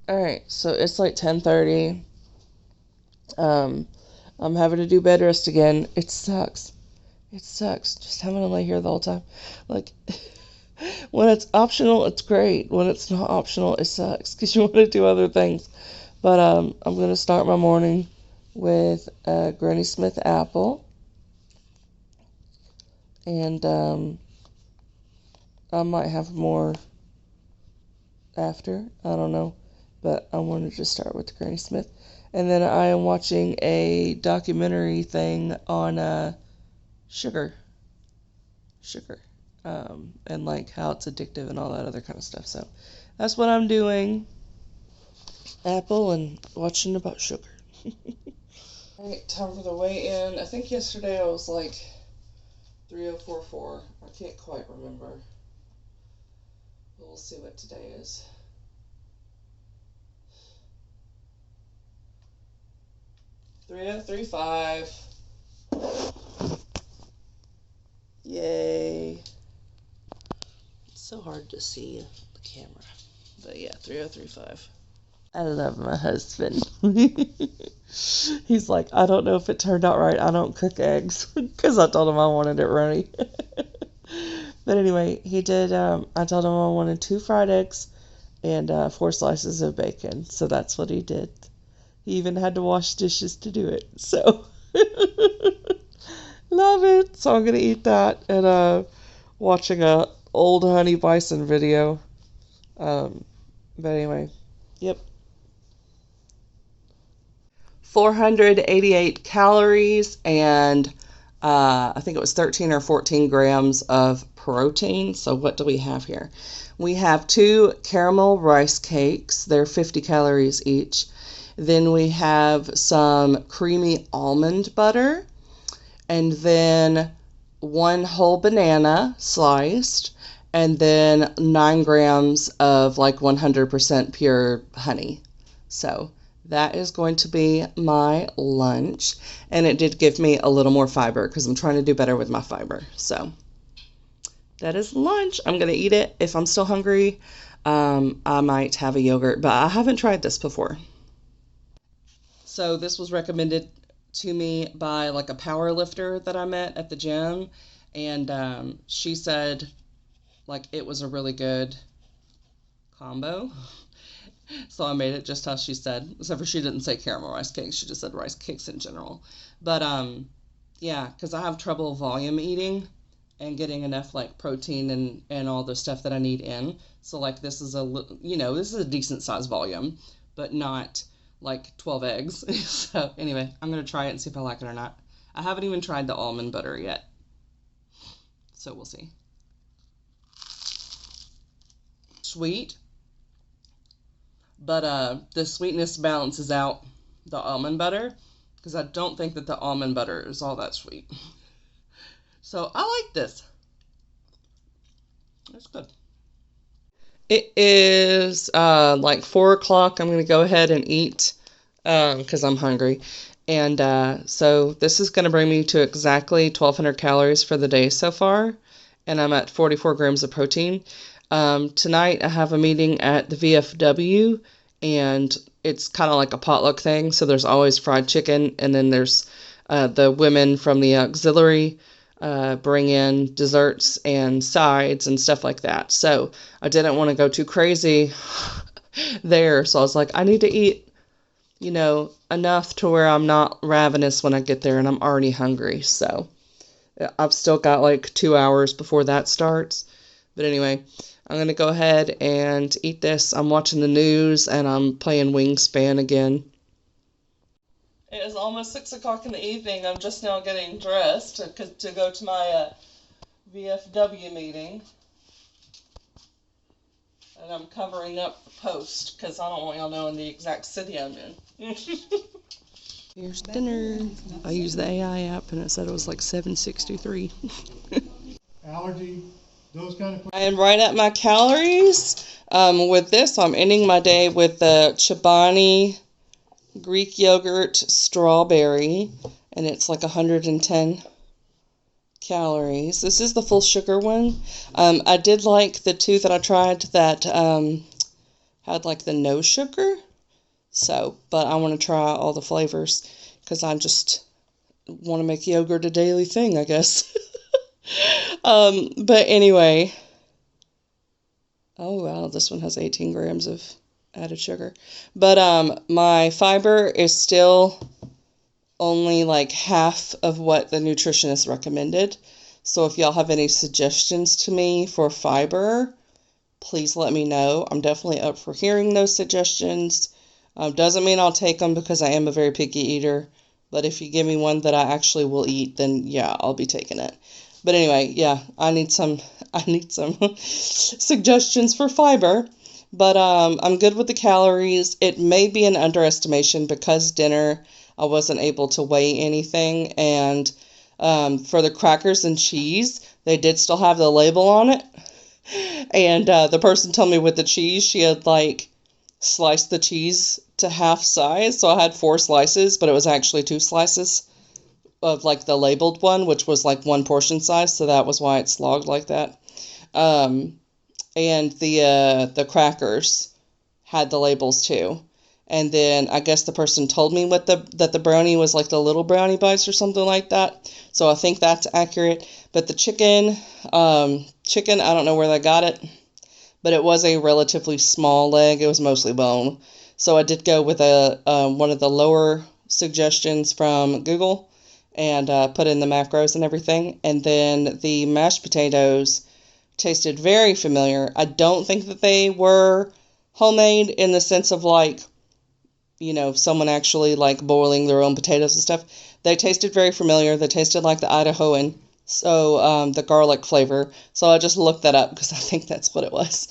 Alright, so it's like 10:30. I'm having to do bed rest again. It sucks. It sucks just having to lay here the whole time. Like, when it's optional, it's great. When it's not optional, it sucks because you want to do other things. But I'm going to start my morning with a Granny Smith apple. And I might have more after. I don't know. But I wanted to start with the Granny Smith. And then I am watching a documentary thing on sugar. Sugar. And like how it's addictive and all that other kind of stuff. So that's what I'm doing. Apple and watching about sugar. Alright, time for the weigh-in. I think yesterday I was like 3044. I can't quite remember. But we'll see what today is. 3035. Yay. It's so hard to see the camera. But yeah, 3035. I love my husband. He's like, I don't know if it turned out right. I don't cook eggs because I told him I wanted it runny. But anyway, he did. I told him I wanted 2 fried eggs and 4 slices of bacon. So that's what he did. He even had to wash dishes to do it. So love it. So I'm gonna eat that and watching a old honey bison video. But anyway, yep. 488 calories and I think it was 13 or 14 grams of protein. So what do we have here? We have 2 caramel rice cakes. They're 50 calories each. Then we have some creamy almond butter. And then 1 whole banana sliced. And then 9 grams of like 100% pure honey. So that is going to be my lunch. And it did give me a little more fiber because I'm trying to do better with my fiber. So that is lunch. I'm going to eat it. If I'm still hungry, I might have a yogurt, but I haven't tried this before. So this was recommended to me by like a power lifter that I met at the gym. And she said like it was a really good combo. So I made it just how she said, except for she didn't say caramel rice cakes. She just said rice cakes in general. But yeah, because I have trouble volume eating and getting enough like protein and all the stuff that I need in. So like this is this is a decent size volume, but not like 12 eggs. So anyway, I'm gonna try it and see if I like it or not. I haven't even tried the almond butter yet, so we'll see. Sweet. But the sweetness balances out the almond butter because I don't think that the almond butter is all that sweet. So I like this. That's good. It is like 4 o'clock. I'm going to go ahead and eat because I'm hungry. And so this is going to bring me to exactly 1,200 calories for the day so far. And I'm at 44 grams of protein. Tonight I have a meeting at the VFW, and it's kind of like a potluck thing. So there's always fried chicken, and then there's the women from the auxiliary bring in desserts and sides and stuff like that. So I didn't want to go too crazy there. So I was like, I need to eat, enough to where I'm not ravenous when I get there, and I'm already hungry. So I've still got like 2 hours before that starts. But anyway, I'm going to go ahead and eat this. I'm watching the news and I'm playing Wingspan again. It is almost 6 o'clock in the evening. I'm just now getting dressed to go to my VFW meeting. And I'm covering up the post because I don't want y'all knowing the exact city I'm in. Here's dinner. I used the AI app and it said it was like 763. Allergy, those kind of questions. I am right at my calories. With this, I'm ending my day with the Chobani Greek yogurt strawberry, and it's like 110 calories. This is the full sugar one. I did like the 2 that I tried that had like the no sugar. So, but I want to try all the flavors because I just want to make yogurt a daily thing, I guess. But anyway, oh wow, this one has 18 grams of added sugar. But my fiber is still only like half of what the nutritionist recommended. So if y'all have any suggestions to me for fiber, please let me know. I'm definitely up for hearing those suggestions. Doesn't mean I'll take them because I am a very picky eater. But if you give me one that I actually will eat, then yeah, I'll be taking it. But anyway, yeah, I need some suggestions for fiber. But I'm good with the calories. It may be an underestimation because dinner I wasn't able to weigh anything. And for the crackers and cheese, they did still have the label on it. And the person told me with the cheese, she had like sliced the cheese to half size. So I had 4 slices, but it was actually 2 slices of like the labeled one, which was like 1 portion size. So that was why it's logged like that. And the crackers had the labels too. And then I guess the person told me that the brownie was like the little brownie bites or something like that. So I think that's accurate. But the chicken, I don't know where they got it, but it was a relatively small leg. It was mostly bone. So I did go with one of the lower suggestions from Google and put in the macros and everything. And then the mashed potatoes tasted very familiar. I don't think that they were homemade in the sense of like, someone actually like boiling their own potatoes and stuff. They tasted very familiar. They tasted like the Idahoan, so the garlic flavor. So I just looked that up because I think that's what it was.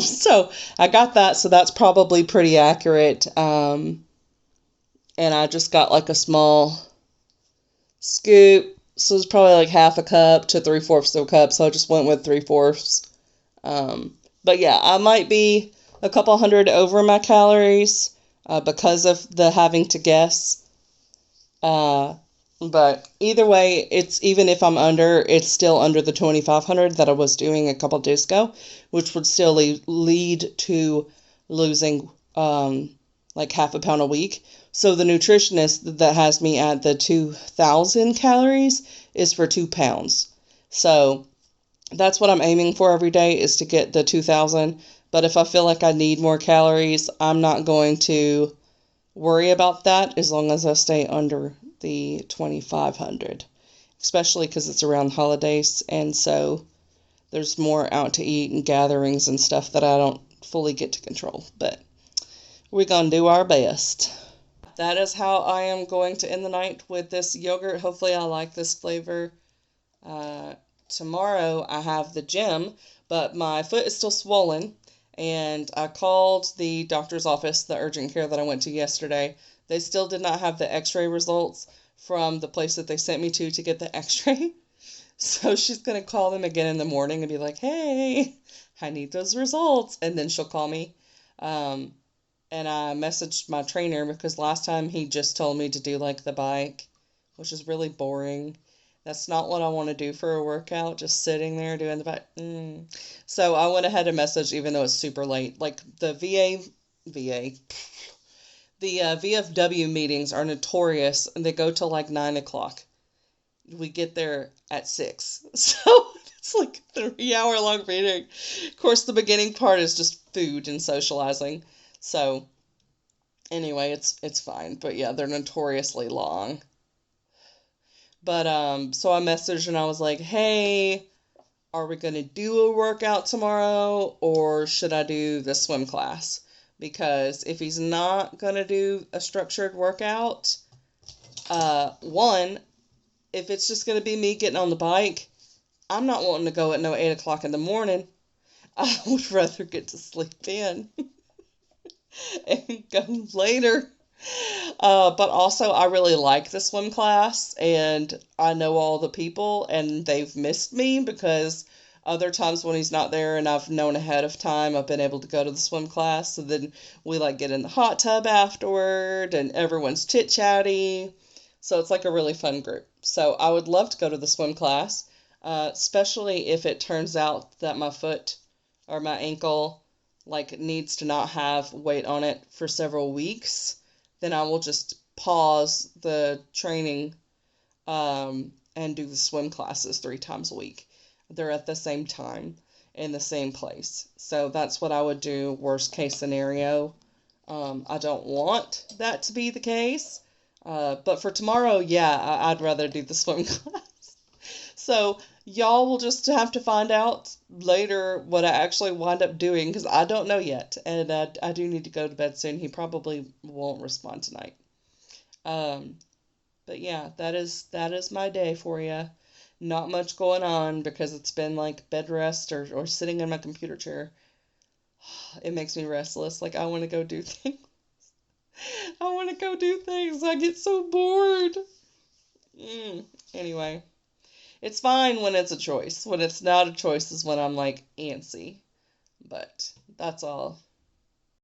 So I got that. So that's probably pretty accurate. And I just got like a small scoop. So it's probably like half a cup to 3/4 of a cup. So I just went with 3/4. But yeah, I might be a couple hundred over my calories because of the having to guess. But either way, even if I'm under, it's still under the 2,500 that I was doing a couple days ago, which would still lead to losing like half a pound a week. So the nutritionist that has me at the 2,000 calories is for 2 pounds. So that's what I'm aiming for every day, is to get the 2,000. But if I feel like I need more calories, I'm not going to worry about that as long as I stay under the 2,500, especially because it's around holidays, and so there's more out to eat and gatherings and stuff that I don't fully get to control. But we're going to do our best. That is how I am going to end the night with this yogurt. Hopefully I like this flavor. Tomorrow I have the gym, but my foot is still swollen, and I called the doctor's office, the urgent care that I went to yesterday. They still did not have the x-ray results from the place that they sent me to get the x-ray. So she's going to call them again in the morning and be like, hey, I need those results. And then she'll call me. And I messaged my trainer because last time he just told me to do like the bike, which is really boring. That's not what I want to do for a workout, just sitting there doing the bike. So I went ahead and messaged even though it's super late. Like the VFW meetings are notorious, and they go till like 9 o'clock. We get there at 6. So it's like a 3-hour long meeting. Of course, the beginning part is just food and socializing. So anyway, it's fine. But yeah, they're notoriously long. But so I messaged and I was like, hey, are we going to do a workout tomorrow, or should I do the swim class? Because if he's not going to do a structured workout, one, if it's just going to be me getting on the bike, I'm not wanting to go at no 8 o'clock in the morning. I would rather get to sleep in and go later. But also, I really like the swim class, and I know all the people, and they've missed me because other times when he's not there and I've known ahead of time, I've been able to go to the swim class. So then we like get in the hot tub afterward, and everyone's chit-chatty. So it's like a really fun group. So I would love to go to the swim class, especially if it turns out that my foot or my ankle like needs to not have weight on it for several weeks, then I will just pause the training and do the swim classes 3 times a week. They're at the same time in the same place. So that's what I would do, worst case scenario. I don't want that to be the case. But for tomorrow, yeah, I'd rather do the swim class. So y'all will just have to find out later what I actually wind up doing because I don't know yet. And I do need to go to bed soon. He probably won't respond tonight. Um, but yeah, that is my day for you. Not much going on because it's been like bed rest or sitting in my computer chair. It makes me restless. Like I want to go do things. I want to go do things. I get so bored. Anyway, it's fine when it's a choice. When it's not a choice is when I'm like antsy. But that's all.